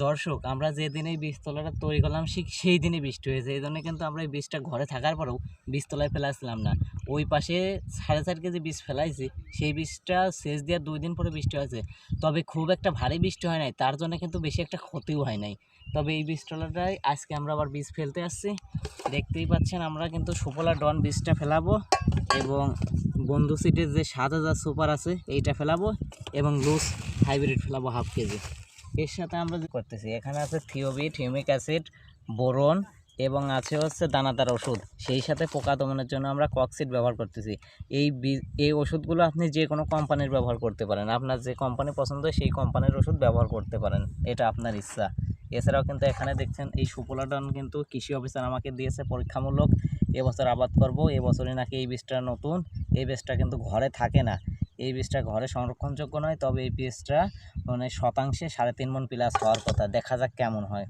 দর্শক, আমরা যেদিন এই বীজতলাটা তৈরি করলাম সেই দিনই বৃষ্টি হয়েছে। এই জন্য কিন্তু আমরা এই বীজটা ঘরে থাকার পরেও বীজতলায় ফেলাছিলাম না। ওই পাশে 4.5 কেজি বীজ ফেলাইছি, সেই বীজটা সেচ দেওয়ার 2 দিন পরে বৃষ্টি হয়েছে। তবে খুব একটা ভারী বৃষ্টি হয় নাই, তার জন্য কিন্তু বেশি একটা ক্ষতিও হয় নাই। তবে এই বীজতলাটায় আজকে আমরা আবার বীজ ফেলতে আসছি। দেখতেই পাচ্ছেন, আমরা কিন্তু সুফলা ডন বীজটা ফেলাবো এবং বন্ধু সিটের যে 7000 সুপার আছে এইটা ফেলাবো এবং লুজ হাইব্রিড ফেলাবো 1/2 কেজি। এর সাথে আমরা যে করতেছি, এখানে আছে থিওবিট, হিউমিক অ্যাসিড, বোরন এবং আছে হচ্ছে দানাদার ওষুধ। সেই সাথে পোকা দমনের জন্য আমরা ককসিড ব্যবহার করতেছি। এই ওষুধগুলো আপনি যে কোনো কোম্পানির ব্যবহার করতে পারেন, আপনার যে কোম্পানি পছন্দ হয় সেই কোম্পানির ওষুধ ব্যবহার করতে পারেন, এটা আপনার ইচ্ছা। এছাড়াও কিন্তু এখানে দেখছেন এই সুফলাডন কিন্তু কৃষি অফিসার আমাকে দিয়েছে পরীক্ষামূলক। এবছর আবাদ করব, এবছরই নাকি এই বীজটা নতুন। এই বীজটা কিন্তু ঘরে থাকে না, এই বীজটা ঘরে সংরক্ষণযোগ্য নয়। তবে এই বীজটা মানে শতাংশে 3.5 মণ প্লাস হওয়ার কথা, দেখা যাক কেমন হয়।